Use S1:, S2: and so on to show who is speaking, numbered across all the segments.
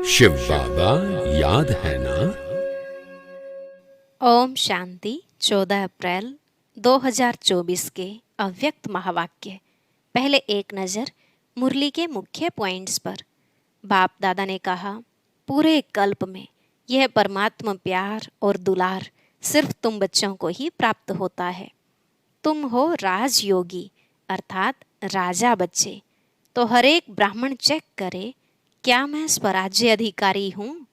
S1: शिव बाबा याद है ना।
S2: ओम शांति। 14 अप्रैल 2024 के अव्यक्त महावाक्य। पहले एक नज़र मुरली के मुख्य पॉइंट्स पर। बाप दादा ने कहा, पूरे कल्प में यह परमात्मा प्यार और दुलार सिर्फ तुम बच्चों को ही प्राप्त होता है। तुम हो राजयोगी अर्थात राजा बच्चे। तो हर एक ब्राह्मण चेक करे, क्या मैं स्वराज्य अधिकारी हूँ?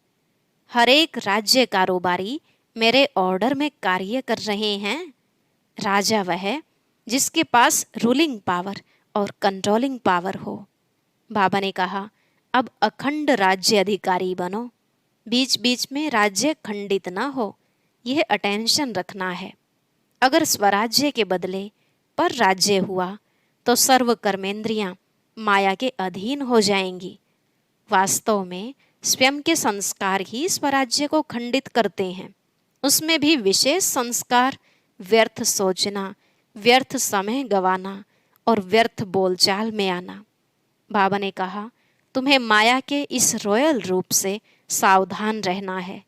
S2: हर एक राज्य कारोबारी मेरे ऑर्डर में कार्य कर रहे हैं। राजा वह है जिसके पास रूलिंग पावर और कंट्रोलिंग पावर हो। बाबा ने कहा, अब अखंड राज्य अधिकारी बनो। बीच बीच में राज्य खंडित ना हो, यह अटेंशन रखना है। अगर स्वराज्य के बदले पर राज्य हुआ तो सर्व कर्मेंद्रियां माया के अधीन हो जाएंगी। वास्तव में स्वयं के संस्कार ही स्वराज्य को खंडित करते हैं। उसमें भी विशेष संस्कार व्यर्थ सोचना, व्यर्थ समय गंवाना और व्यर्थ बोलचाल में आना। बाबा ने कहा, तुम्हें माया के इस रॉयल रूप से सावधान रहना है।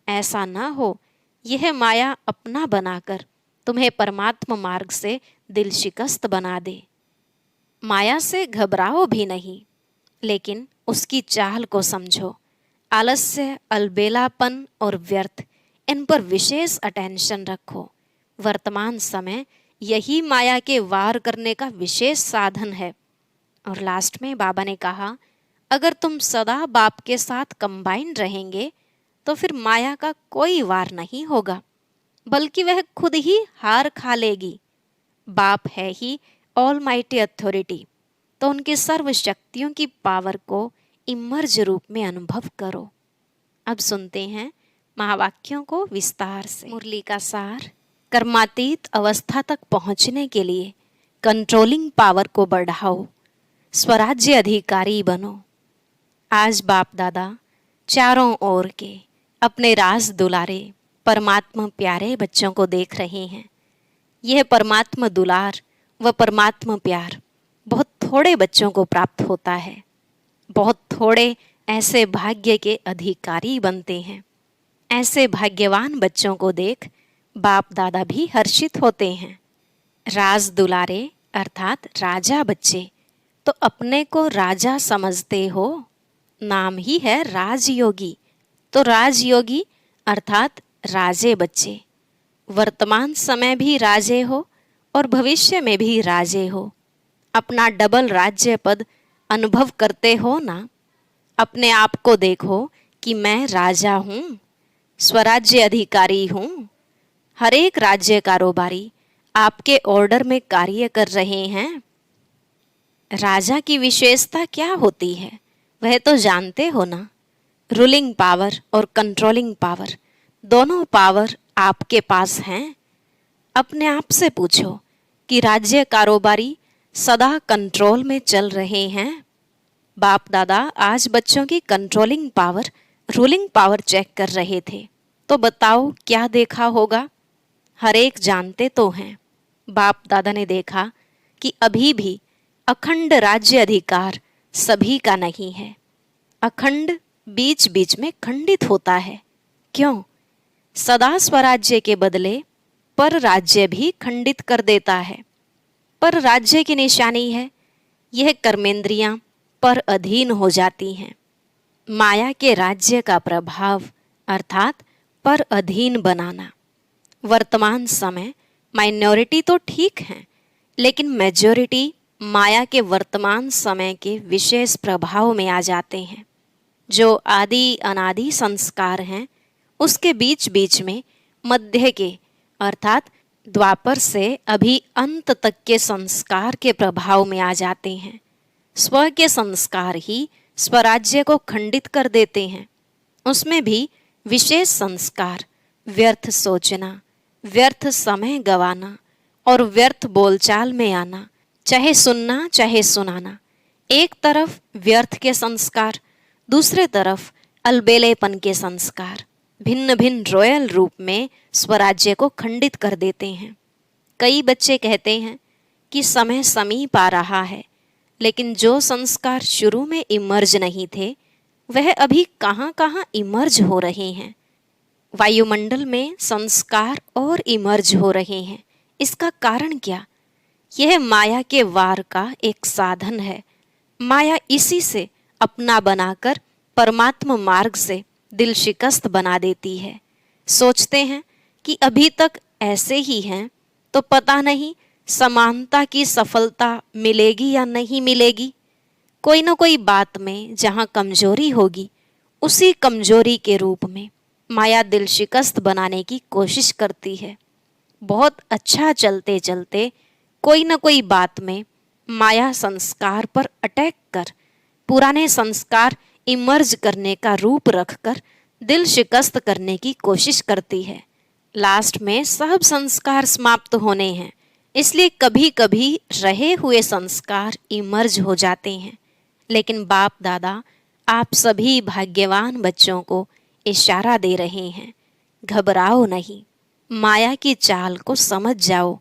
S2: ऐसा ना हो यह माया अपना बनाकर तुम्हें परमात्मा मार्ग से दिल शिकस्त बना दे। माया से घबराओ भी नहीं, लेकिन उसकी चाल को समझो। आलस्य, अलबेलापन और व्यर्थ, इन पर विशेष अटेंशन रखो। वर्तमान समय यही माया के वार करने का विशेष साधन है। और लास्ट में बाबा ने कहा, अगर तुम सदा बाप के साथ कंबाइन रहेंगे तो फिर माया का कोई वार नहीं होगा, बल्कि वह खुद ही हार खा लेगी। बाप है ही ऑलमाइटी अथॉरिटी, तो उनकी सर्व शक्तियों की पावर को इमर्ज रूप में अनुभव करो। अब सुनते हैं महावाक्यों को विस्तार से। मुरली का सार, कर्मातीत अवस्था तक पहुंचने के लिए कंट्रोलिंग पावर को बढ़ाओ, स्वराज्य अधिकारी बनो। आज बाप दादा चारों ओर के अपने राज दुलारे परमात्मा प्यारे बच्चों को देख रहे हैं। यह परमात्मा दुलार व परमात्मा प्यार बहुत थोड़े बच्चों को प्राप्त होता है। बहुत थोड़े ऐसे भाग्य के अधिकारी बनते हैं। ऐसे भाग्यवान बच्चों को देख बाप दादा भी हर्षित होते हैं। राज दुलारे अर्थात राजा बच्चे, तो अपने को राजा समझते हो। नाम ही है राजयोगी, तो राजयोगी अर्थात राजे बच्चे। वर्तमान समय भी राजे हो और भविष्य में भी राजे हो। अपना डबल राज्य पद अनुभव करते हो ना। अपने आप को देखो कि मैं राजा हूँ, स्वराज्य अधिकारी हूँ। हर एक राज्य कारोबारी आपके ऑर्डर में कार्य कर रहे हैं। राजा की विशेषता क्या होती है वह तो जानते हो ना। रूलिंग पावर और कंट्रोलिंग पावर, दोनों पावर आपके पास हैं। अपने आप से पूछो कि राज्य कारोबारी सदा कंट्रोल में चल रहे हैं। बाप दादा आज बच्चों की controlling power, ruling power check कर रहे थे, तो बताओ क्या देखा होगा? हर एक जानते तो हैं। बाप दादा ने देखा कि अभी भी अखंड राज्य अधिकार सभी का नहीं है। अखंड बीच बीच में खंडित होता है। क्यों? सदा स्वराज्य के बदले पर राज्य भी खंडित कर देता है। पर राज्य की निशानी है यह कर्मेंद्रियां पर अधीन हो जाती हैं। माया के राज्य का प्रभाव अर्थात पर अधीन बनाना। वर्तमान समय माइनॉरिटी तो ठीक है, लेकिन मेजॉरिटी माया के वर्तमान समय के विशेष प्रभाव में आ जाते हैं। जो आदि अनादि संस्कार हैं उसके बीच बीच में मध्य के अर्थात द्वापर से अभी अंत तक के संस्कार के प्रभाव में आ जाते हैं। स्व के संस्कार ही स्वराज्य को खंडित कर देते हैं। उसमें भी विशेष संस्कार व्यर्थ सोचना, व्यर्थ समय गंवाना और व्यर्थ बोलचाल में आना, चाहे सुनना चाहे सुनाना। एक तरफ व्यर्थ के संस्कार, दूसरे तरफ अलबेलेपन के संस्कार भिन्न भिन्न रॉयल रूप में स्वराज्य को खंडित कर देते हैं। कई बच्चे कहते हैं कि समय समीप आ रहा है, लेकिन जो संस्कार शुरू में इमर्ज नहीं थे वह अभी कहाँ कहाँ इमर्ज हो रहे हैं। वायुमंडल में संस्कार और इमर्ज हो रहे हैं। इसका कारण क्या? यह माया के वार का एक साधन है। माया इसी से अपना बनाकर परमात्म मार्ग से दिल शिकस्त बना देती है। सोचते हैं कि अभी तक ऐसे ही हैं, तो पता नहीं समानता की सफलता मिलेगी या नहीं मिलेगी। कोई न कोई बात में जहाँ कमजोरी होगी, उसी कमजोरी के रूप में माया दिल शिकस्त बनाने की कोशिश करती है। बहुत अच्छा चलते चलते कोई न कोई बात में माया संस्कार पर अटैक कर पुराने संस्कार इमर्ज करने का रूप रखकर दिल शिकस्त करने की कोशिश करती है। लास्ट में सब संस्कार समाप्त होने हैं, इसलिए कभी कभी रहे हुए संस्कार इमर्ज हो जाते हैं। लेकिन बाप दादा आप सभी भाग्यवान बच्चों को इशारा दे रहे हैं, घबराओ नहीं, माया की चाल को समझ जाओ।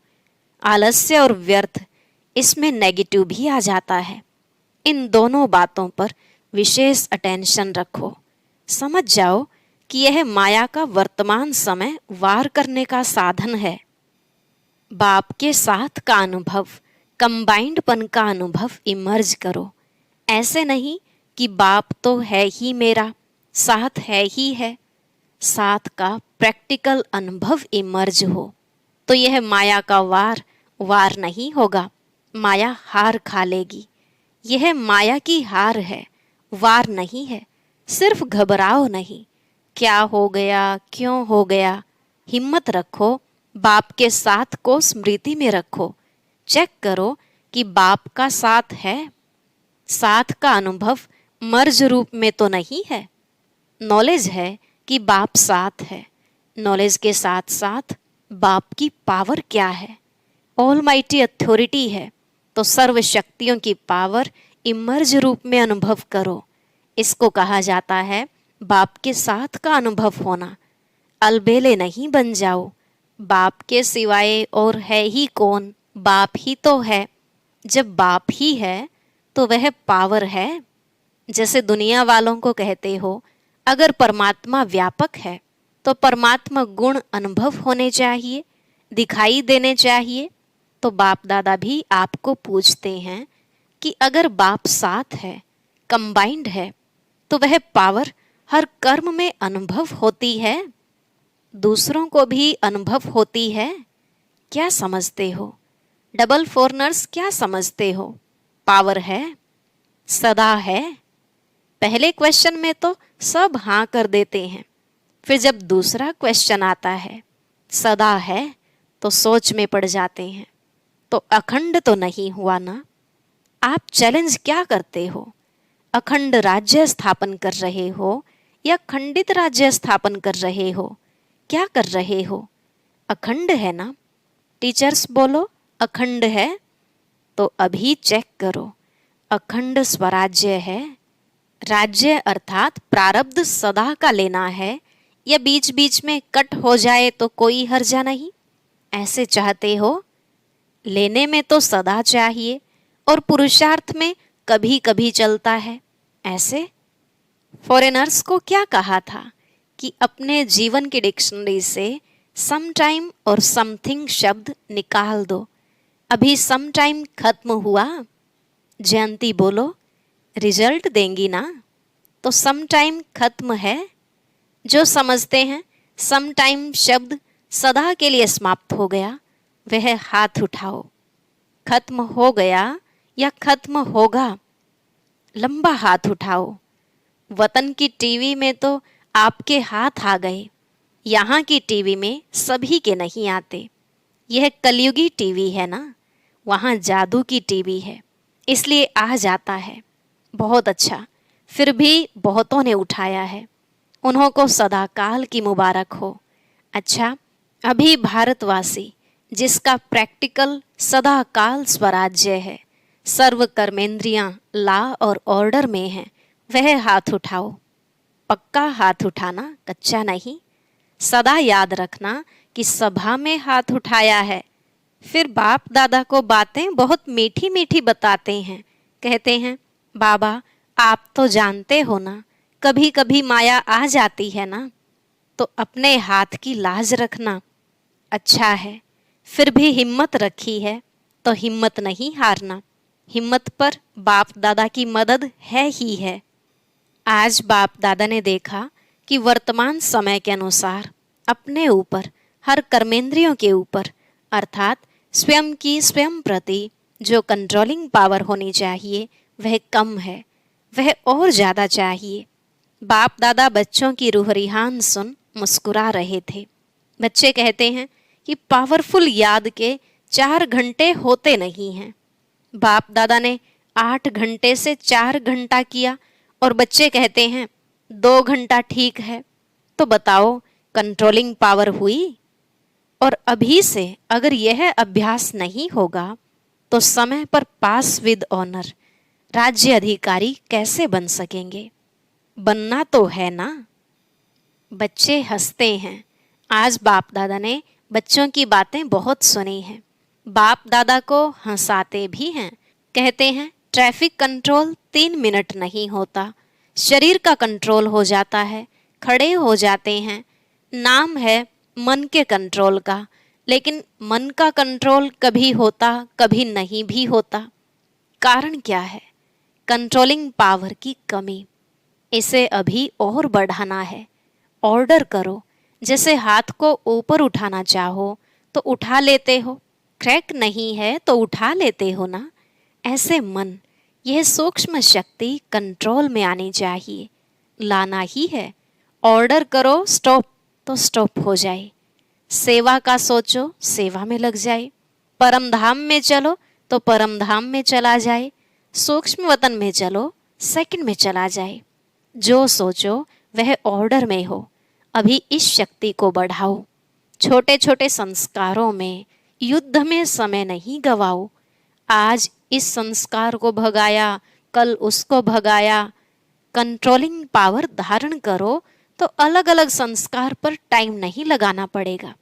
S2: आलस्य और व्यर्थ, इसमें नेगेटिव भी आ जाता है। इन दोनों बातों पर विशेष अटेंशन रखो। समझ जाओ कि यह माया का वर्तमान समय वार करने का साधन है। बाप के साथ का अनुभव, कंबाइंडपन का अनुभव इमर्ज करो। ऐसे नहीं कि बाप तो है ही मेरा, साथ है ही है। साथ का प्रैक्टिकल अनुभव इमर्ज हो तो यह माया का वार नहीं होगा, माया हार खा लेगी। यह माया की हार है, वार नहीं है। सिर्फ घबराओ नहीं, क्या हो गया, क्यों हो गया। हिम्मत रखो, बाप के साथ को स्मृति में रखो। चेक करो कि बाप का साथ है। साथ का अनुभव मर्ज रूप में तो नहीं है। नॉलेज है कि बाप साथ है। नॉलेज के साथ साथ बाप की पावर क्या है, ऑलमाइटी अथॉरिटी है, तो सर्व शक्तियों की पावर इमर्ज रूप में अनुभव करो। इसको कहा जाता है बाप के साथ का अनुभव होना। अलबेले नहीं बन जाओ, बाप के सिवाय और है ही कौन, बाप ही तो है। जब बाप ही है तो वह पावर है। जैसे दुनिया वालों को कहते हो, अगर परमात्मा व्यापक है तो परमात्मा गुण अनुभव होने चाहिए, दिखाई देने चाहिए। तो बाप दादा भी आपको पूछते हैं कि अगर बाप साथ है, कंबाइंड है, तो वह पावर हर कर्म में अनुभव होती है, दूसरों को भी अनुभव होती है। क्या समझते हो? डबल फॉरनर्स क्या समझते हो? पावर है, सदा है। पहले क्वेश्चन में तो सब हाँ कर देते हैं, फिर जब दूसरा क्वेश्चन आता है सदा है तो सोच में पड़ जाते हैं। तो अखंड तो नहीं हुआ ना। आप चैलेंज क्या करते हो? अखंड राज्य स्थापन कर रहे हो या खंडित राज्य स्थापन कर रहे हो? क्या कर रहे हो? अखंड है ना। टीचर्स बोलो अखंड है, तो अभी चेक करो, अखंड स्वराज्य है। राज्य अर्थात प्रारब्ध सदा का लेना है, या बीच बीच में कट हो जाए तो कोई हर्जा नहीं, ऐसे चाहते हो? लेने में तो सदा चाहिए और पुरुषार्थ में कभी कभी चलता है। ऐसे फॉरेनर्स को क्या कहा था कि अपने जीवन की डिक्शनरी से सम टाइम और समथिंग शब्द निकाल दो। अभी सम टाइम खत्म हुआ, जयंती बोलो रिजल्ट देंगी ना, तो सम टाइम खत्म है। जो समझते हैं सम टाइम शब्द सदा के लिए समाप्त हो गया, वह हाथ उठाओ। खत्म हो गया या खत्म होगा, लंबा हाथ उठाओ। वतन की टीवी में तो आपके हाथ आ गए, यहाँ की टीवी में सभी के नहीं आते। यह कलयुगी टीवी है ना, वहाँ जादू की टीवी है, इसलिए आ जाता है। बहुत अच्छा, फिर भी बहुतों ने उठाया है, उन्हों को सदाकाल की मुबारक हो। अच्छा, अभी भारतवासी जिसका प्रैक्टिकल सदाकाल स्वराज्य है, सर्व कर्मेंद्रियां ला और ऑर्डर में हैं, वह हाथ उठाओ। पक्का हाथ उठाना, कच्चा नहीं। सदा याद रखना कि सभा में हाथ उठाया है। फिर बाप दादा को बातें बहुत मीठी मीठी बताते हैं, कहते हैं बाबा आप तो जानते हो ना, कभी कभी माया आ जाती है ना, तो अपने हाथ की लाज रखना अच्छा है। फिर भी हिम्मत रखी है तो हिम्मत नहीं हारना। हिम्मत पर बाप दादा की मदद है ही है। आज बाप दादा ने देखा कि वर्तमान समय के अनुसार अपने ऊपर, हर कर्मेंद्रियों के ऊपर, अर्थात स्वयं की स्वयं प्रति जो कंट्रोलिंग पावर होनी चाहिए वह कम है, वह और ज़्यादा चाहिए। बाप दादा बच्चों की रूह रिहान सुन मुस्कुरा रहे थे। बच्चे कहते हैं कि पावरफुल याद के 4 घंटे होते नहीं हैं। बाप दादा ने 8 घंटे से 4 घंटा किया और बच्चे कहते हैं 2 घंटा ठीक है। तो बताओ, कंट्रोलिंग पावर हुई? और अभी से अगर यह अभ्यास नहीं होगा तो समय पर पास विद ऑनर राज्य अधिकारी कैसे बन सकेंगे? बनना तो है ना। बच्चे हंसते हैं। आज बाप दादा ने बच्चों की बातें बहुत सुनी हैं। बाप दादा को हंसाते भी हैं। कहते हैं ट्रैफिक कंट्रोल 3 मिनट नहीं होता, शरीर का कंट्रोल हो जाता है, खड़े हो जाते हैं। नाम है मन के कंट्रोल का, लेकिन मन का कंट्रोल कभी होता कभी नहीं भी होता। कारण क्या है? कंट्रोलिंग पावर की कमी। इसे अभी और बढ़ाना है। ऑर्डर करो। जैसे हाथ को ऊपर उठाना चाहो तो उठा लेते हो, क्रैक नहीं है तो उठा लेते हो ना। ऐसे मन, यह सूक्ष्म शक्ति कंट्रोल में आनी चाहिए, लाना ही है। ऑर्डर करो स्टॉप तो स्टॉप हो जाए। सेवा का सोचो, सेवा में लग जाए। परम धाम में चलो तो परम धाम में चला जाए। सूक्ष्म वतन में चलो, सेकंड में चला जाए। जो सोचो वह ऑर्डर में हो। अभी इस शक्ति को बढ़ाओ। छोटे छोटे संस्कारों में, युद्ध में समय नहीं गवाओ। आज इस संस्कार को भगाया, कल उसको भगाया। कंट्रोलिंग पावर धारण करो तो अलग अलग संस्कार पर टाइम नहीं लगाना पड़ेगा।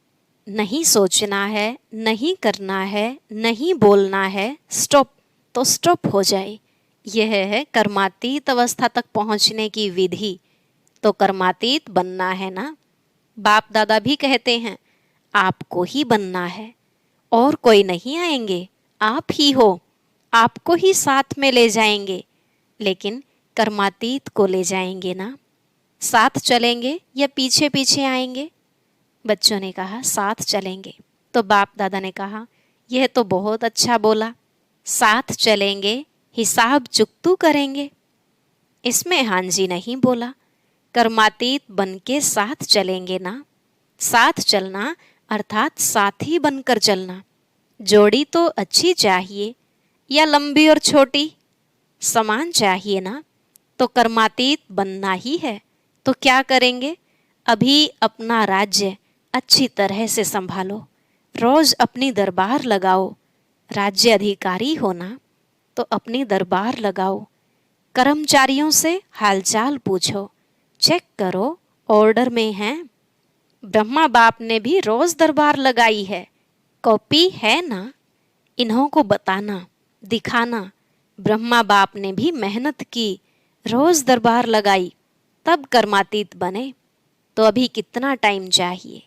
S2: नहीं सोचना है, नहीं करना है, नहीं बोलना है, स्टॉप तो स्टॉप हो जाए। यह है कर्मातीत अवस्था तक पहुंचने की विधि। तो कर्मातीत बनना है ना। बाप दादा भी कहते हैं आपको ही बनना है, और कोई नहीं आएंगे, आप ही हो। आपको ही साथ में ले जाएंगे, लेकिन कर्मातीत को ले जाएंगे ना। साथ चलेंगे या पीछे पीछे आएंगे? बच्चों ने कहा साथ चलेंगे। तो बाप दादा ने कहा यह तो बहुत अच्छा बोला, साथ चलेंगे, हिसाब चुकतू करेंगे। इसमें हाँ जी नहीं बोला। कर्मातीत बन के साथ चलेंगे ना। साथ चलना अर्थात साथी बनकर चलना। जोड़ी तो अच्छी चाहिए या लंबी और छोटी? समान चाहिए ना। तो कर्मातीत बनना ही है। तो क्या करेंगे? अभी अपना राज्य अच्छी तरह से संभालो। रोज अपनी दरबार लगाओ। राज्य अधिकारी होना तो अपनी दरबार लगाओ। कर्मचारियों से हालचाल पूछो, चेक करो ऑर्डर में हैं। ब्रह्मा बाप ने भी रोज दरबार लगाई है, कॉपी है ना। इन्हों को बताना, दिखाना। ब्रह्मा बाप ने भी मेहनत की, रोज दरबार लगाई, तब कर्मातीत बने। तो अभी कितना टाइम चाहिए?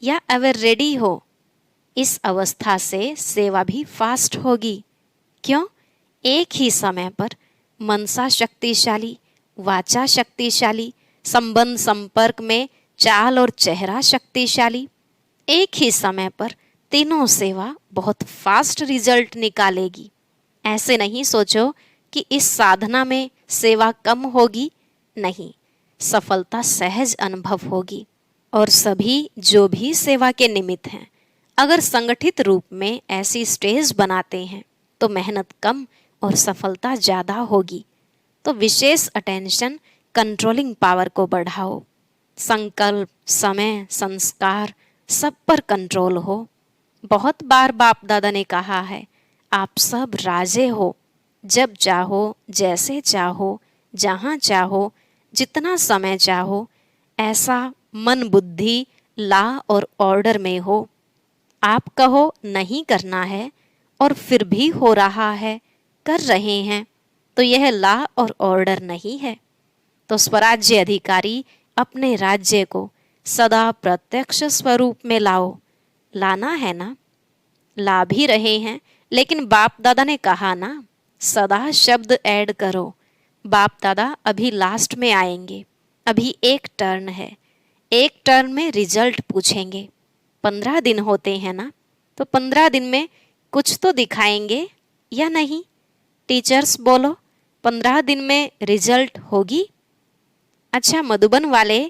S2: या अगर रेडी हो, इस अवस्था से सेवा भी फास्ट होगी। क्यों? एक ही समय पर मनसा शक्तिशाली, वाचा शक्तिशाली, संबंध संपर्क में चाल और चेहरा शक्तिशाली। एक ही समय पर तीनों सेवा बहुत फास्ट रिजल्ट निकालेगी। ऐसे नहीं सोचो कि इस साधना में सेवा कम होगी, नहीं, सफलता सहज अनुभव होगी। और सभी जो भी सेवा के निमित्त हैं, अगर संगठित रूप में ऐसी स्टेज बनाते हैं तो मेहनत कम और सफलता ज़्यादा होगी। तो विशेष अटेंशन कंट्रोलिंग पावर को बढ़ाओ। संकल्प, समय, संस्कार सब पर कंट्रोल हो। बहुत बार बाप दादा ने कहा है आप सब राजे हो। जब चाहो, जैसे चाहो, जहाँ चाहो, जितना समय चाहो, ऐसा मन बुद्धि ला और ऑर्डर में हो। आप कहो नहीं करना है और फिर भी हो रहा है, कर रहे हैं, तो यह ला और ऑर्डर नहीं है। तो स्वराज्य अधिकारी अपने राज्य को सदा प्रत्यक्ष स्वरूप में लाओ। लाना है ना? ला भी रहे हैं, लेकिन बाप दादा ने कहा ना, सदा शब्द ऐड करो। बाप दादा अभी लास्ट में आएंगे, अभी एक टर्न है, एक टर्न में रिजल्ट पूछेंगे। 15 दिन होते हैं ना, तो 15 दिन में कुछ तो दिखाएंगे या नहीं? टीचर्स बोलो, 15 दिन में रिजल्ट होगी? अच्छा मधुबन वाले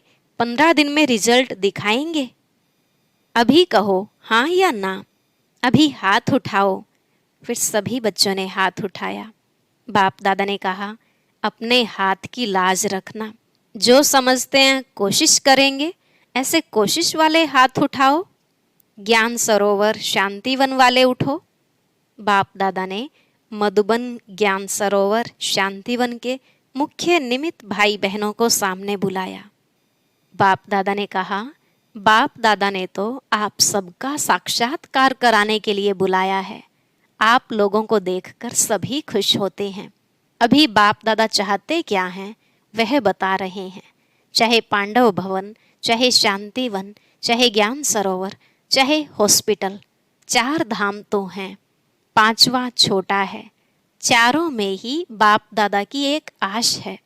S2: 15 दिन में रिजल्ट दिखाएंगे? अभी कहो हाँ या ना। अभी हाथ उठाओ। फिर सभी बच्चों ने हाथ उठाया। बाप दादा ने कहा, अपने हाथ की लाज रखना। जो समझते हैं कोशिश करेंगे, ऐसे कोशिश वाले हाथ उठाओ। ज्ञान सरोवर शांतिवन वाले उठो। बाप दादा ने मधुबन ज्ञान सरोवर शांतिवन के मुख्य निमित्त भाई बहनों को सामने बुलाया। बाप दादा ने कहा, बाप दादा ने तो आप सबका साक्षात्कार कराने के लिए बुलाया है। आप लोगों को देखकर सभी खुश होते हैं। अभी बाप दादा चाहते क्या हैं वह बता रहे हैं। चाहे पांडव भवन, चाहे शांतिवन, चाहे ज्ञान सरोवर, चाहे हॉस्पिटल, 4 धाम तो हैं, 5वां छोटा है। चारों में ही बाप दादा की एक आश है।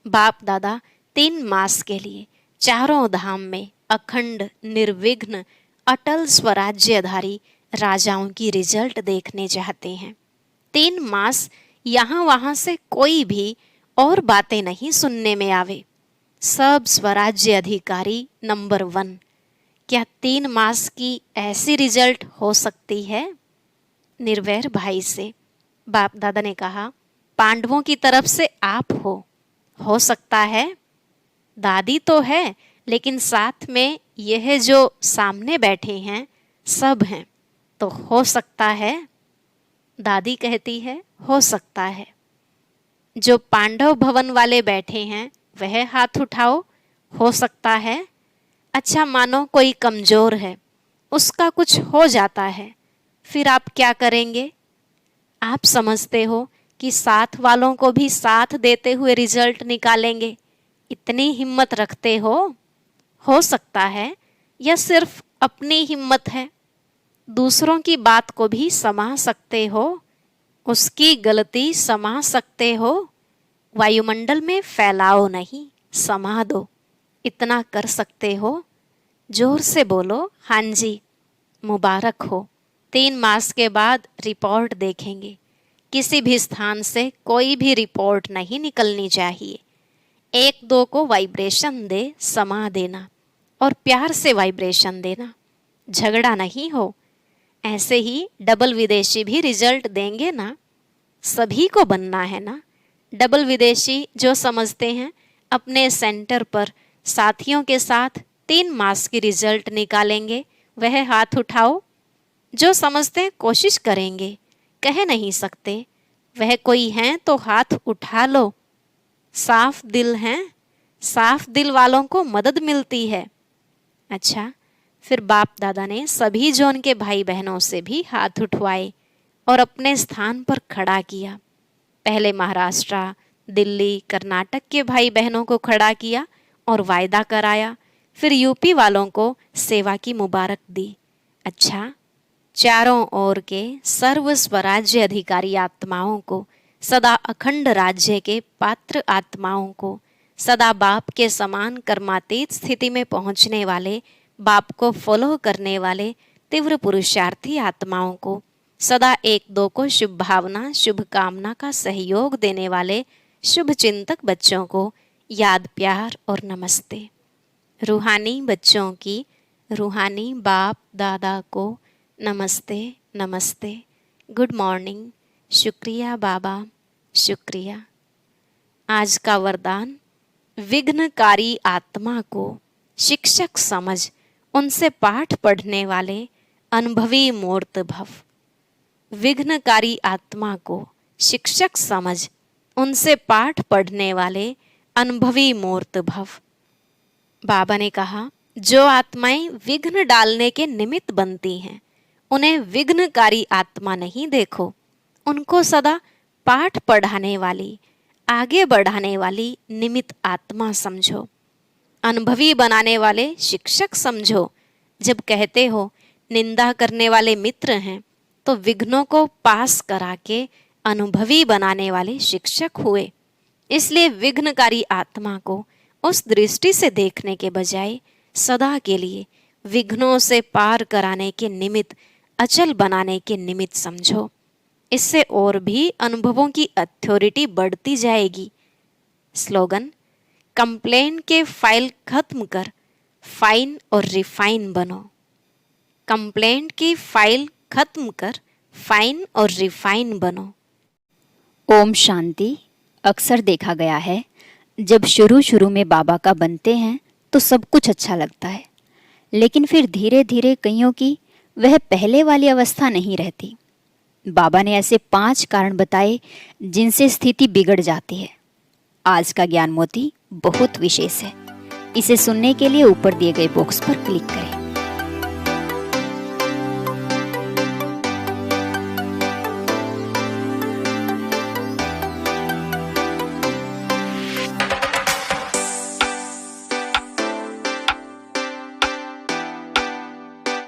S2: बाप दादा 3 मास के लिए चारों धाम में अखंड, निर्विघ्न, अटल स्वराज्यधारी राजाओं की रिजल्ट देखने चाहते हैं। 3 मास यहाँ वहाँ से कोई भी और बातें नहीं सुनने में आवे। सब स्वराज्य अधिकारी नंबर 1। क्या 3 मास की ऐसी रिजल्ट हो सकती है? निर्वैर भाई से बाप दादा ने कहा, पांडवों की तरफ से आप हो सकता है। दादी तो है, लेकिन साथ में यह जो सामने बैठे हैं सब हैं, तो हो सकता है। दादी कहती है हो सकता है। जो पांडव भवन वाले बैठे हैं वह हाथ उठाओ, हो सकता है। अच्छा मानो कोई कमजोर है, उसका कुछ हो जाता है, फिर आप क्या करेंगे? आप समझते हो कि साथ वालों को भी साथ देते हुए रिजल्ट निकालेंगे, इतनी हिम्मत रखते हो सकता है। या सिर्फ अपनी हिम्मत है? दूसरों की बात को भी समा सकते हो, उसकी गलती समा सकते हो। वायुमंडल में फैलाओ नहीं, समा दो। इतना कर सकते हो? जोर से बोलो हाँ जी। मुबारक हो। 3 मास के बाद रिपोर्ट देखेंगे। किसी भी स्थान से कोई भी रिपोर्ट नहीं निकलनी चाहिए। 1-2 को वाइब्रेशन दे समा देना, और प्यार से वाइब्रेशन देना, झगड़ा नहीं हो। ऐसे ही डबल विदेशी भी रिजल्ट देंगे ना। सभी को बनना है ना। डबल विदेशी जो समझते हैं अपने सेंटर पर साथियों के साथ 3 मास की रिजल्ट निकालेंगे, वह हाथ उठाओ। जो समझते हैं कोशिश करेंगे, कह नहीं सकते, वह कोई हैं तो हाथ उठा लो। साफ दिल हैं, साफ दिल वालों को मदद मिलती है। अच्छा, फिर बाप दादा ने सभी जोन के भाई बहनों से भी हाथ उठवाए और अपने स्थान पर खड़ा किया। पहले महाराष्ट्र, दिल्ली, कर्नाटक के भाई बहनों को खड़ा किया और वायदा कराया। फिर यूपी वालों को सेवा की मुबारक दी। अच्छा, चारों ओर के सर्व स्वराज्य अधिकारी आत्माओं को, सदा अखंड राज्य के पात्र आत्माओं को, सदा बाप के समान कर्मातीत स्थिति में पहुंचने वाले, बाप को फॉलो करने वाले तीव्र पुरुषार्थी आत्माओं को, सदा 1-2 को शुभ भावना, शुभ कामना का सहयोग देने वाले शुभ चिंतक बच्चों को याद, प्यार और नमस्ते। रूहानी बच्चों की रूहानी बाप दादा को नमस्ते नमस्ते, गुड मॉर्निंग, शुक्रिया बाबा, शुक्रिया। आज का वरदान, विघ्नकारी आत्मा को शिक्षक समझ उनसे पाठ पढ़ने वाले अनुभवी मूर्त भव। विघ्नकारी आत्मा को शिक्षक समझ उनसे पाठ पढ़ने वाले अनुभवी मूर्त भव। बाबा ने कहा, जो आत्माएं विघ्न डालने के निमित्त बनती हैं, उन्हें विघ्नकारी आत्मा नहीं देखो, उनको सदा पाठ पढ़ाने वाली, आगे बढ़ाने वाली निमित्त आत्मा समझो, अनुभवी बनाने वाले शिक्षक समझो। जब कहते हो निंदा करने वाले मित्र हैं, तो विघ्नों को पास करा के अनुभवी बनाने वाले शिक्षक हुए। इसलिए विघ्नकारी आत्मा को उस दृष्टि से देखने के बजाय सदा के लिए विघ्नों से पार कराने के निमित्त, अचल बनाने के निमित्त समझो। इससे और भी अनुभवों की अथॉरिटी बढ़ती जाएगी। स्लोगन, कंप्लेन के फाइल खत्म कर फाइन और रिफाइन बनो। कंप्लेंट की फाइल खत्म कर फाइन और रिफाइन बनो।
S3: ओम शांति। अक्सर देखा गया है, जब शुरू शुरू में बाबा का बनते हैं तो सब कुछ अच्छा लगता है, लेकिन फिर धीरे धीरे कईयों की वह पहले वाली अवस्था नहीं रहती। बाबा ने ऐसे 5 कारण बताए जिनसे स्थिति बिगड़ जाती है। आज का ज्ञान मोती बहुत विशेष है। इसे सुनने के लिए ऊपर दिए गए बॉक्स पर क्लिक करें।